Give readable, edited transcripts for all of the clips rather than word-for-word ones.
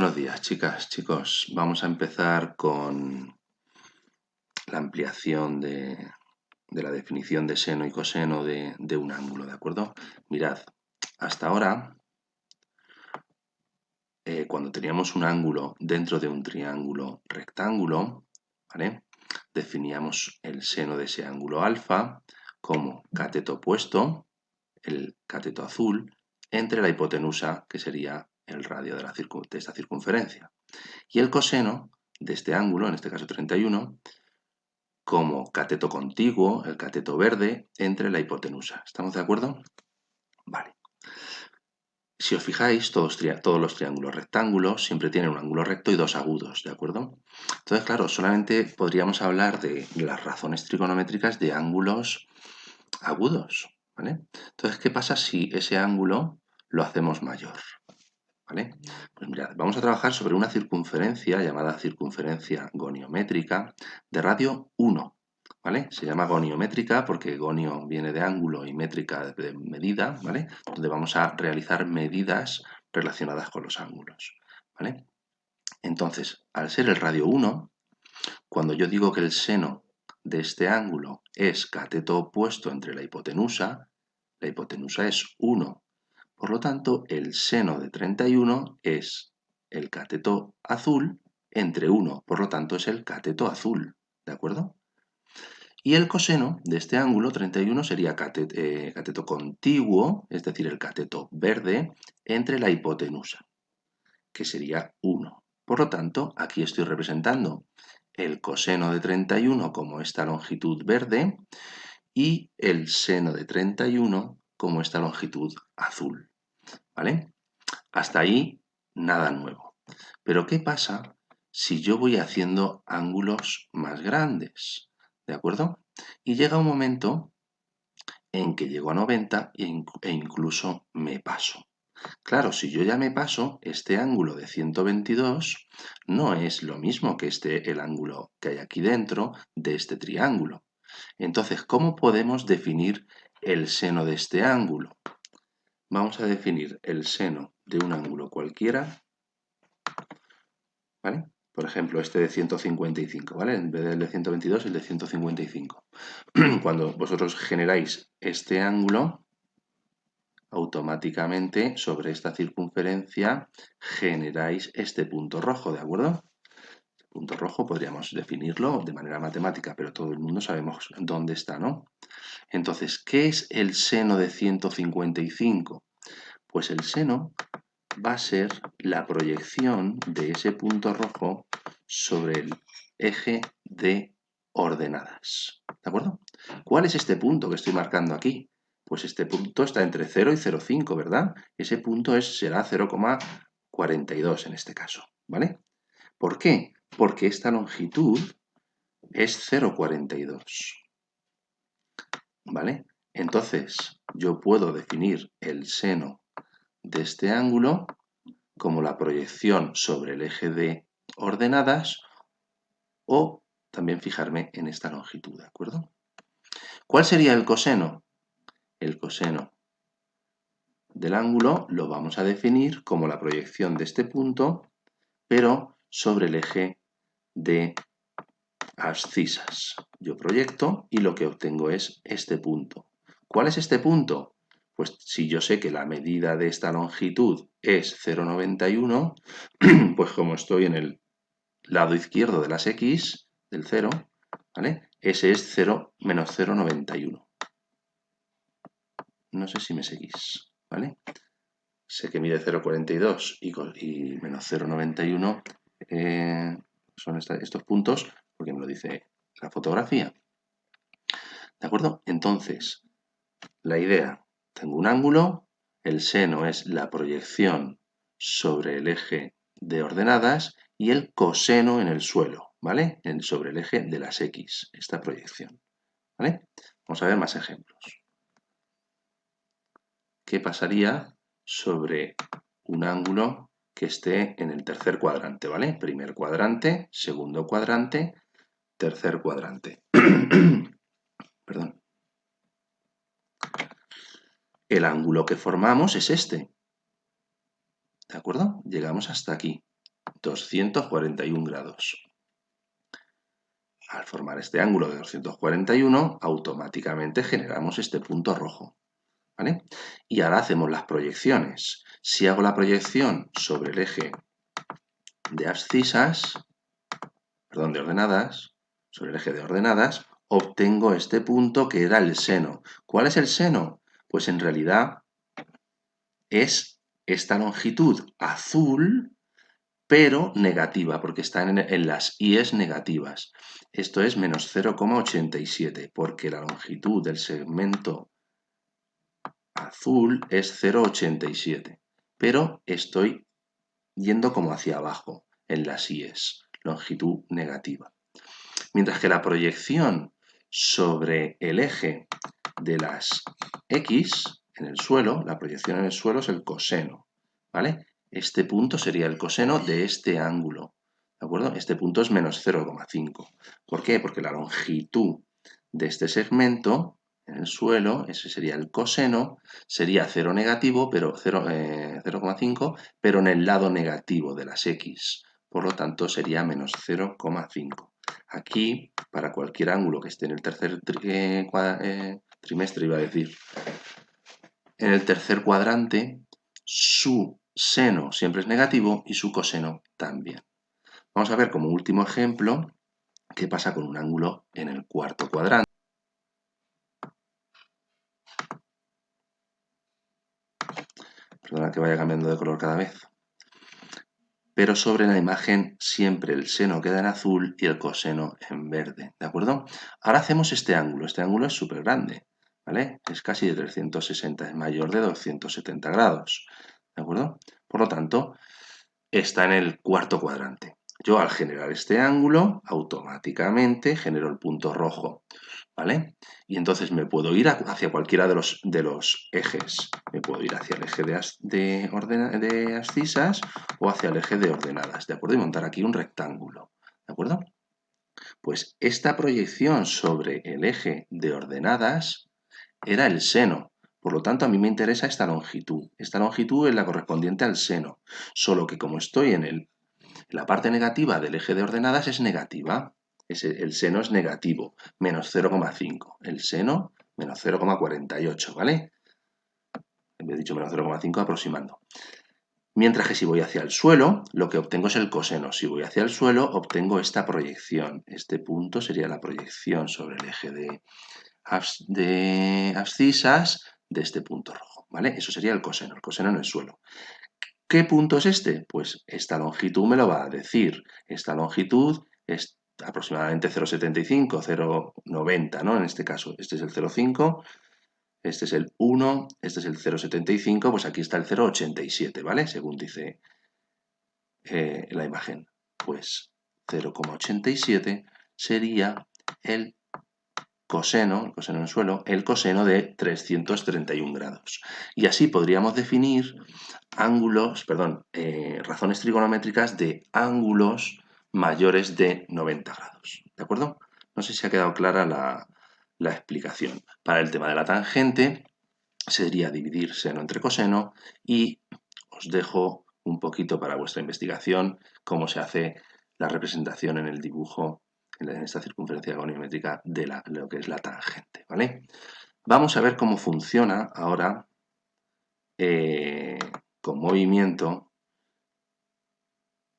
Buenos días, chicas, chicos. Vamos a empezar con la ampliación de la definición de seno y coseno de un ángulo, ¿de acuerdo? Mirad, hasta ahora, cuando teníamos un ángulo dentro de un triángulo rectángulo, ¿vale? Definíamos el seno de ese ángulo alfa como cateto opuesto, el cateto azul, entre la hipotenusa, que sería el radio de esta circunferencia. Y el coseno de este ángulo, en este caso 31, como cateto contiguo, el cateto verde, entre la hipotenusa. ¿Estamos de acuerdo? Vale. Si os fijáis, todos los triángulos rectángulos siempre tienen un ángulo recto y dos agudos, ¿de acuerdo? Entonces, claro, solamente podríamos hablar de las razones trigonométricas de ángulos agudos, ¿vale? Entonces, ¿qué pasa si ese ángulo lo hacemos mayor? ¿Vale? Pues mirad, vamos a trabajar sobre una circunferencia llamada circunferencia goniométrica de radio 1. ¿Vale? Se llama goniométrica porque gonio viene de ángulo y métrica de medida, ¿vale? Donde vamos a realizar medidas relacionadas con los ángulos, ¿vale? Entonces, al ser el radio 1, cuando yo digo que el seno de este ángulo es cateto opuesto entre la hipotenusa es 1. Por lo tanto, el seno de 31 es el cateto azul entre 1, por lo tanto es el cateto azul, ¿de acuerdo? Y el coseno de este ángulo 31 sería cateto contiguo, es decir, el cateto verde, entre la hipotenusa, que sería 1. Por lo tanto, aquí estoy representando el coseno de 31 como esta longitud verde y el seno de 31 como esta longitud azul. ¿Vale? Hasta ahí, nada nuevo. Pero ¿qué pasa si yo voy haciendo ángulos más grandes? ¿De acuerdo? Y llega un momento en que llego a 90 e incluso me paso. Claro, si yo ya me paso, este ángulo de 122 no es lo mismo que el ángulo que hay aquí dentro de este triángulo. Entonces, ¿cómo podemos definir el seno de este ángulo? Vamos a definir el seno de un ángulo cualquiera, ¿vale? Por ejemplo, este de 155, ¿vale? En vez del de 122, el de 155. Cuando vosotros generáis este ángulo, automáticamente sobre esta circunferencia generáis este punto rojo, ¿de acuerdo? Este punto rojo podríamos definirlo de manera matemática, pero todo el mundo sabemos dónde está, ¿no? Entonces, ¿qué es el seno de 155? Pues el seno va a ser la proyección de ese punto rojo sobre el eje de ordenadas. ¿De acuerdo? ¿Cuál es este punto que estoy marcando aquí? Pues este punto está entre 0 y 0,5, ¿verdad? Ese punto será 0,42 en este caso, ¿vale? ¿Por qué? Porque esta longitud es 0,42, ¿vale? Entonces, yo puedo definir el seno de este ángulo como la proyección sobre el eje de ordenadas o también fijarme en esta longitud, ¿de acuerdo? ¿Cuál sería el coseno? El coseno del ángulo lo vamos a definir como la proyección de este punto, pero sobre el eje de abscisas. Yo proyecto y lo que obtengo es este punto. ¿Cuál es este punto? Pues si yo sé que la medida de esta longitud es 0,91, pues como estoy en el lado izquierdo de las x, del 0, ¿vale? Ese es 0 menos 0,91. No sé si me seguís, ¿vale? Sé que mide 0,42 y menos 0,91 son estos puntos, porque me lo dice la fotografía. ¿De acuerdo? Entonces, la idea, tengo un ángulo, el seno es la proyección sobre el eje de ordenadas y el coseno en el suelo, ¿vale? Sobre el eje de las x, esta proyección, ¿vale? Vamos a ver más ejemplos. ¿Qué pasaría sobre un ángulo que esté en el tercer cuadrante, ¿vale? Primer cuadrante, segundo cuadrante, tercer cuadrante. Perdón. El ángulo que formamos es este. ¿De acuerdo? Llegamos hasta aquí. 241 grados. Al formar este ángulo de 241, automáticamente generamos este punto rojo, ¿vale? Y ahora hacemos las proyecciones. Si hago la proyección sobre el eje de abscisas, perdón, de ordenadas, sobre el eje de ordenadas, obtengo este punto que era el seno. ¿Cuál es el seno? Pues en realidad es esta longitud azul, pero negativa, porque están en las IES negativas. Esto es menos 0,87, porque la longitud del segmento azul es 0,87, pero estoy yendo como hacia abajo en las IES, longitud negativa. Mientras que la proyección sobre el eje de las X en el suelo, la proyección en el suelo es el coseno, ¿vale? Este punto sería el coseno de este ángulo, ¿de acuerdo? Este punto es menos 0,5. ¿Por qué? Porque la longitud de este segmento en el suelo, ese sería el coseno, sería 0 negativo, pero 0,5, pero en el lado negativo de las X. Por lo tanto, sería menos 0,5. Aquí, para cualquier ángulo que esté en el tercer trimestre, iba a decir, en el tercer cuadrante, su seno siempre es negativo y su coseno también. Vamos a ver como último ejemplo qué pasa con un ángulo en el cuarto cuadrante. Perdona que vaya cambiando de color cada vez. Pero sobre la imagen siempre el seno queda en azul y el coseno en verde, ¿de acuerdo? Ahora hacemos este ángulo es súper grande, ¿vale? Es casi de 360, es mayor de 270 grados, ¿de acuerdo? Por lo tanto, está en el cuarto cuadrante. Yo al generar este ángulo, automáticamente genero el punto rojo, ¿vale? Y entonces me puedo ir hacia cualquiera de los ejes. Me puedo ir hacia el eje de abscisas o hacia el eje de ordenadas, ¿de acuerdo? Y montar aquí un rectángulo, ¿de acuerdo? Pues esta proyección sobre el eje de ordenadas era el seno. Por lo tanto, a mí me interesa esta longitud. Esta longitud es la correspondiente al seno. Solo que como estoy en la parte negativa del eje de ordenadas es negativa. El seno es negativo, menos 0,5. El seno, menos 0,48, ¿vale? He dicho menos 0,5 aproximando. Mientras que si voy hacia el suelo, lo que obtengo es el coseno. Si voy hacia el suelo, obtengo esta proyección. Este punto sería la proyección sobre el eje de abscisas de este punto rojo, ¿vale? Eso sería el coseno en el suelo. ¿Qué punto es este? Pues esta longitud me lo va a decir. Esta longitud es aproximadamente 0,75, 0,90, ¿no? En este caso, este es el 0,5, este es el 1, este es el 0,75, pues aquí está el 0,87, ¿vale? Según dice la imagen. Pues 0,87 sería el coseno en el suelo, el coseno de 331 grados. Y así podríamos definir razones trigonométricas de ángulos mayores de 90 grados. ¿De acuerdo? No sé si ha quedado clara la explicación. Para el tema de la tangente sería dividir seno entre coseno y os dejo un poquito para vuestra investigación cómo se hace la representación en el dibujo, en esta circunferencia goniométrica de lo que es la tangente, ¿vale? Vamos a ver cómo funciona ahora con movimiento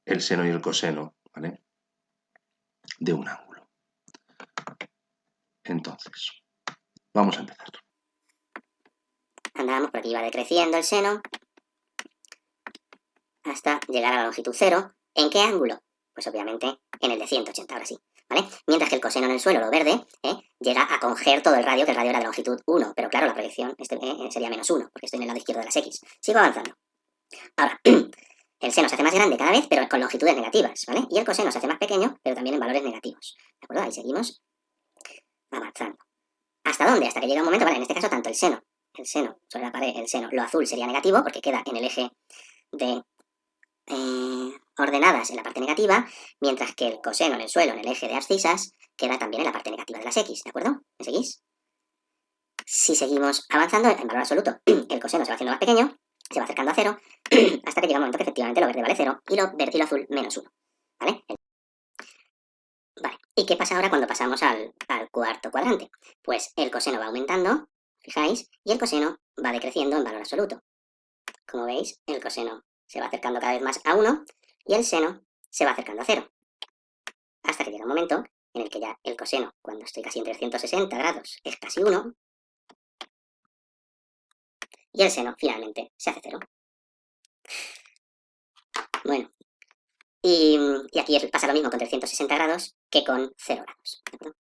el seno y el coseno, ¿vale? De un ángulo. Entonces, vamos a empezar. Andamos, por aquí va decreciendo el seno hasta llegar a la longitud 0. ¿En qué ángulo? Pues obviamente en el de 180, ahora sí, ¿vale? Mientras que el coseno en el suelo, lo verde, llega a coger todo el radio, que el radio era de longitud 1, pero claro, la proyección sería menos 1, porque estoy en el lado izquierdo de las X. Sigo avanzando. Ahora, el seno se hace más grande cada vez, pero con longitudes negativas, ¿vale? Y el coseno se hace más pequeño, pero también en valores negativos, ¿de acuerdo? Ahí seguimos avanzando. ¿Hasta dónde? Hasta que llega un momento, vale, en este caso tanto el seno sobre la pared, el seno, lo azul sería negativo, porque queda en el eje de ordenadas en la parte negativa, mientras que el coseno en el suelo, en el eje de abscisas, queda también en la parte negativa de las X, ¿de acuerdo? ¿Me seguís? Si seguimos avanzando en valor absoluto, el coseno se va haciendo más pequeño se va acercando a 0 hasta que llega un momento que efectivamente lo verde vale 0 y lo azul menos 1. ¿Vale? Vale. ¿Y qué pasa ahora cuando pasamos al cuarto cuadrante? Pues el coseno va aumentando, fijáis, y el coseno va decreciendo en valor absoluto. Como veis, el coseno se va acercando cada vez más a 1 y el seno se va acercando a 0. Hasta que llega un momento en el que ya el coseno, cuando estoy casi en 360 grados, es casi 1 y el seno finalmente se hace 0. Bueno, y aquí pasa lo mismo con 360 grados que con 0 grados, ¿de acuerdo?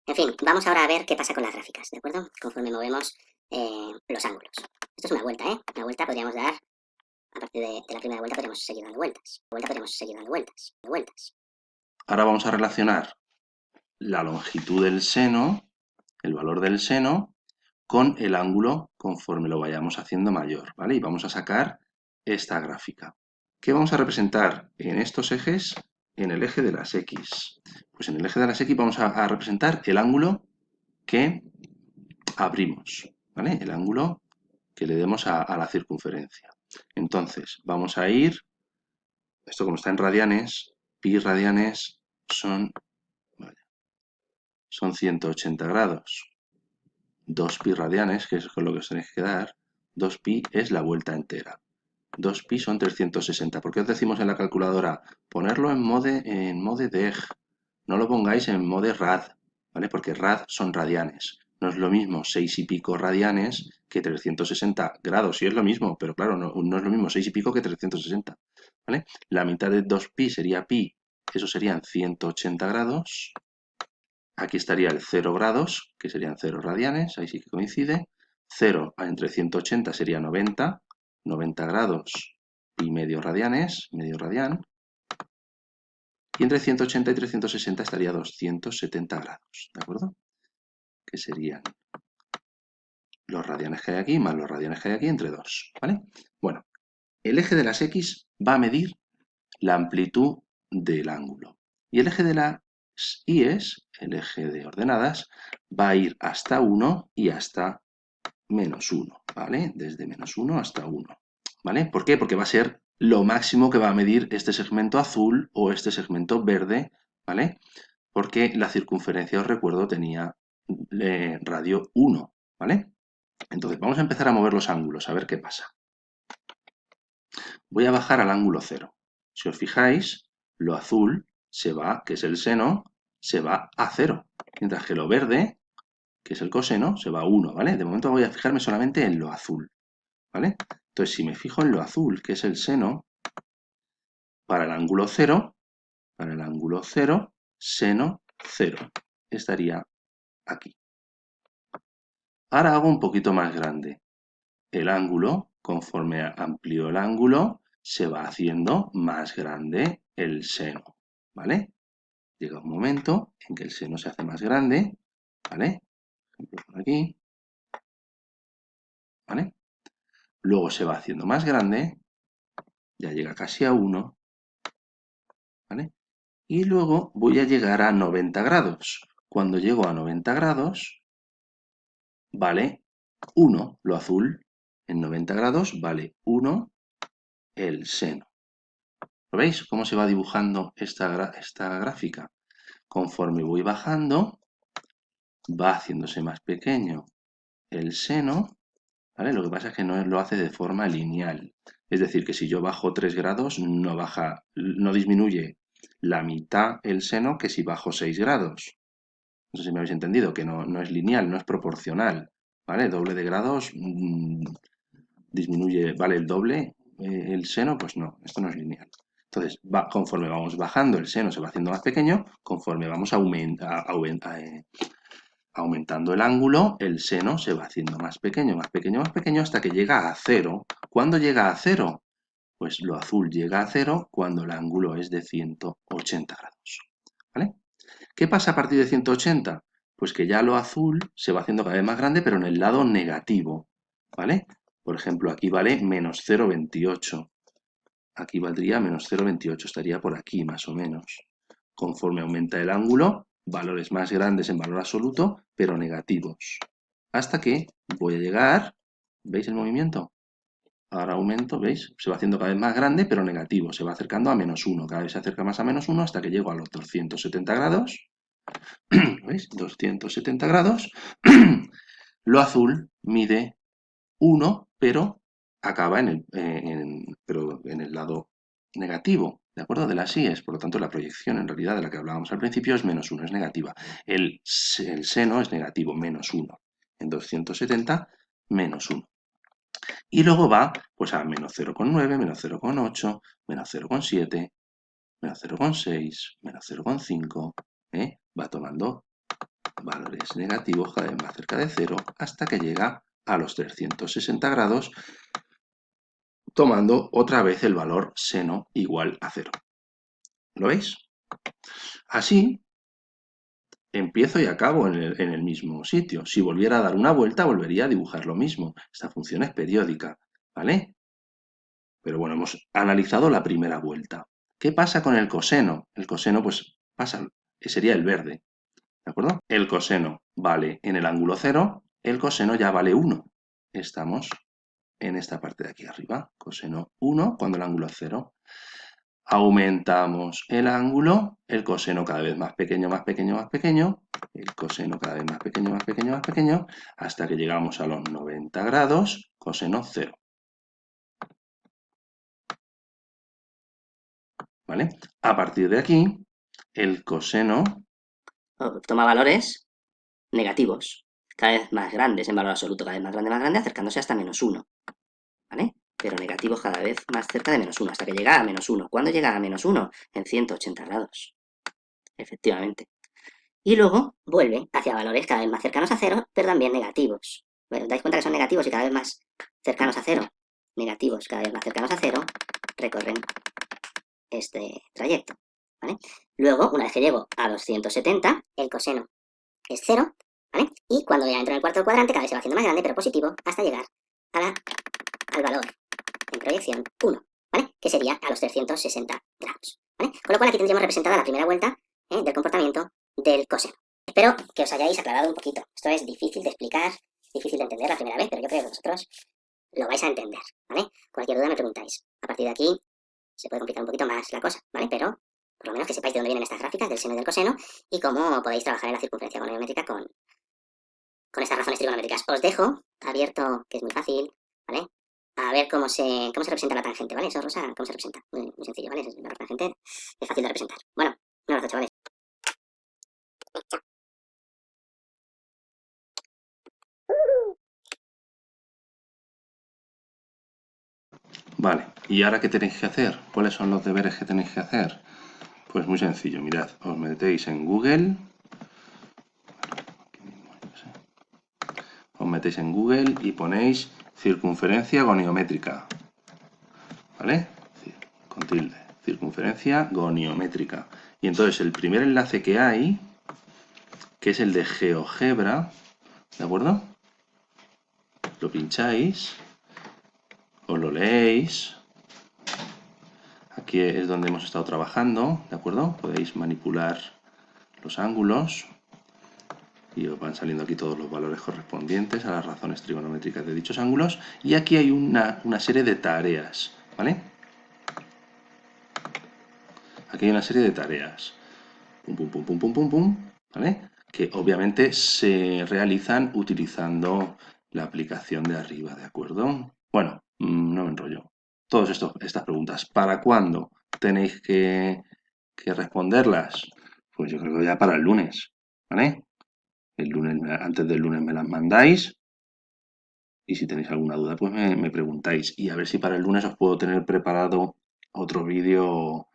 En fin, vamos ahora a ver qué pasa con las gráficas, ¿de acuerdo? Conforme movemos los ángulos. Esto es una vuelta, ¿eh? Una vuelta podríamos dar, a partir de la primera vuelta podríamos seguir dando vueltas. Vueltas. Ahora vamos a relacionar la longitud del seno, el valor del seno, con el ángulo conforme lo vayamos haciendo mayor, ¿vale? Y vamos a sacar esta gráfica. ¿Qué vamos a representar en estos ejes? En el eje de las X. Pues en el eje de las X vamos a representar el ángulo que abrimos, ¿vale? El ángulo que le demos a la circunferencia. Entonces, vamos a ir, esto como está en radianes, pi radianes son 180 grados. 2 pi radianes, que es con lo que os tenéis que quedar, 2 pi es la vuelta entera. 2 pi son 360. ¿Por qué os decimos en la calculadora? Ponerlo en mode deg. No lo pongáis en mode rad, ¿vale? Porque rad son radianes. No es lo mismo 6 y pico radianes que 360 grados. Sí es lo mismo, pero claro, no es lo mismo 6 y pico que 360, ¿vale? La mitad de 2 pi sería pi, eso serían 180 grados. Aquí estaría el 0 grados, que serían 0 radianes, ahí sí que coincide. 0 entre 180 sería 90, 90 grados y medio radianes, medio radian. Y entre 180 y 360 estaría 270 grados, ¿de acuerdo? Que serían los radianes que hay aquí más los radianes que hay aquí entre 2, ¿vale? Bueno, el eje de las X va a medir la amplitud del ángulo. Y el eje de las Y's, el eje de ordenadas, va a ir hasta 1 y hasta menos 1, ¿vale? Desde menos 1 hasta 1, ¿vale? ¿Por qué? Porque va a ser lo máximo que va a medir este segmento azul o este segmento verde, ¿vale? Porque la circunferencia, os recuerdo, tenía radio 1, ¿vale? Entonces vamos a empezar a mover los ángulos, a ver qué pasa. Voy a bajar al ángulo 0. Si os fijáis, lo azul se va, que es el seno, se va a 0, mientras que lo verde, que es el coseno, se va a 1, ¿vale? De momento voy a fijarme solamente en lo azul, ¿vale? Entonces, si me fijo en lo azul, que es el seno, para el ángulo 0, seno 0, estaría aquí. Ahora hago un poquito más grande. El ángulo, conforme amplío el ángulo, se va haciendo más grande el seno, ¿vale? Llega un momento en que el seno se hace más grande, ¿vale? Por ejemplo, por aquí, ¿vale? Luego se va haciendo más grande, ya llega casi a 1, ¿vale? Y luego voy a llegar a 90 grados. Cuando llego a 90 grados, vale 1 lo azul. En 90 grados vale 1 el seno. ¿Lo veis cómo se va dibujando esta gráfica? Conforme voy bajando, va haciéndose más pequeño el seno, ¿vale? Lo que pasa es que no lo hace de forma lineal. Es decir, que si yo bajo 3 grados, no disminuye la mitad el seno que si bajo 6 grados. No sé si me habéis entendido, que no es lineal, no es proporcional, ¿vale? Doble de grados disminuye, ¿vale? El doble, el seno, pues no, esto no es lineal. Entonces, conforme vamos bajando, el seno se va haciendo más pequeño, conforme vamos aumentando el ángulo, el seno se va haciendo más pequeño, más pequeño, más pequeño, hasta que llega a 0. ¿Cuándo llega a 0? Pues lo azul llega a 0 cuando el ángulo es de 180 grados, ¿vale? ¿Qué pasa a partir de 180? Pues que ya lo azul se va haciendo cada vez más grande, pero en el lado negativo, ¿vale? Por ejemplo, aquí vale menos 0,28. Aquí valdría menos 0,28, estaría por aquí más o menos. Conforme aumenta el ángulo, valores más grandes en valor absoluto, pero negativos. Hasta que voy a llegar, ¿veis el movimiento? Ahora aumento, ¿veis? Se va haciendo cada vez más grande, pero negativo. Se va acercando a -1. Cada vez se acerca más a -1 hasta que llego a los 270 grados. ¿Veis? 270 grados. Lo azul mide 1, pero acaba en el lado negativo, ¿de acuerdo? De las IES. Por lo tanto, la proyección en realidad de la que hablábamos al principio es -1, es negativa. El seno es negativo, -1. En 270, -1. Y luego va pues a -0,9, -0,8, -0,7, -0,6, -0,5. Va tomando valores negativos cada vez más cerca de 0 hasta que llega a los 360 grados, tomando otra vez el valor seno igual a 0. ¿Lo veis? Así empiezo y acabo en el mismo sitio. Si volviera a dar una vuelta, volvería a dibujar lo mismo. Esta función es periódica, ¿vale? Pero bueno, hemos analizado la primera vuelta. ¿Qué pasa con el coseno? El coseno, pues, pasa, sería el verde, ¿de acuerdo? El coseno vale en el ángulo 0, el coseno ya vale 1. Estamos en esta parte de aquí arriba, coseno 1 cuando el ángulo es 0. Aumentamos el ángulo, el coseno cada vez más pequeño, más pequeño, más pequeño, el coseno cada vez más pequeño, más pequeño, más pequeño, hasta que llegamos a los 90 grados, coseno 0. ¿Vale? A partir de aquí, el coseno toma valores negativos, cada vez más grandes en valor absoluto, cada vez más grande, acercándose hasta -1. ¿Vale? Pero negativos cada vez más cerca de -1, hasta que llega a -1. ¿Cuándo llega a -1? En 180 grados. Efectivamente. Y luego vuelve hacia valores cada vez más cercanos a 0, pero también negativos. Bueno, ¿dais cuenta que son negativos y cada vez más cercanos a 0? Negativos cada vez más cercanos a 0 recorren este trayecto. ¿Vale? Luego, una vez que llego a 270, el coseno es 0, ¿vale? Y cuando ya entro en el cuarto cuadrante, cada vez se va haciendo más grande, pero positivo, hasta llegar al valor en proyección 1, ¿vale? Que sería a los 360 grados, ¿vale? Con lo cual aquí tendríamos representada la primera vuelta del comportamiento del coseno. Espero que os hayáis aclarado un poquito. Esto es difícil de explicar, difícil de entender la primera vez, pero yo creo que vosotros lo vais a entender, ¿vale? Cualquier duda me preguntáis. A partir de aquí se puede complicar un poquito más la cosa, ¿vale? Pero por lo menos que sepáis de dónde vienen estas gráficas del seno y del coseno y cómo podéis trabajar en la circunferencia goniométrica con estas razones trigonométricas. Os dejo abierto, que es muy fácil, ¿vale? A ver cómo se representa la tangente, ¿vale? Eso, Rosa, ¿cómo se representa? Muy, muy sencillo, ¿vale? La tangente es fácil de representar. Bueno, un abrazo, chavales. Vale, ¿y ahora qué tenéis que hacer? ¿Cuáles son los deberes que tenéis que hacer? Pues muy sencillo, mirad, os metéis en Google, y ponéis circunferencia goniométrica, ¿vale? Con tilde, circunferencia goniométrica. Y entonces el primer enlace que hay, que es el de GeoGebra, ¿de acuerdo? Lo pincháis, os lo leéis. Aquí es donde hemos estado trabajando, ¿de acuerdo? Podéis manipular los ángulos y os van saliendo aquí todos los valores correspondientes a las razones trigonométricas de dichos ángulos. Y aquí hay una serie de tareas, ¿vale? Aquí hay una serie de tareas. Pum, pum, pum, pum, pum, pum, pum, ¿vale? Que obviamente se realizan utilizando la aplicación de arriba, ¿de acuerdo? Bueno, no me enrollo. Todas estas preguntas, ¿para cuándo tenéis que responderlas? Pues yo creo que ya para el lunes, ¿vale? El lunes, antes del lunes me las mandáis y si tenéis alguna duda, pues me preguntáis. Y a ver si para el lunes os puedo tener preparado otro vídeo,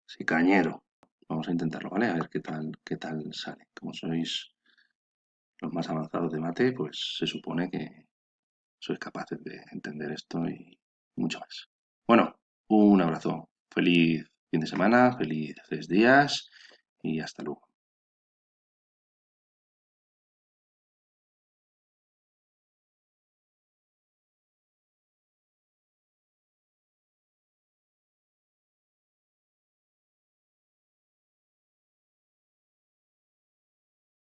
sí, cañero. Vamos a intentarlo, ¿vale? A ver qué tal sale. Como sois los más avanzados de mate, pues se supone que sois capaces de entender esto y mucho más. Bueno, un abrazo. Feliz fin de semana, felices días y hasta luego.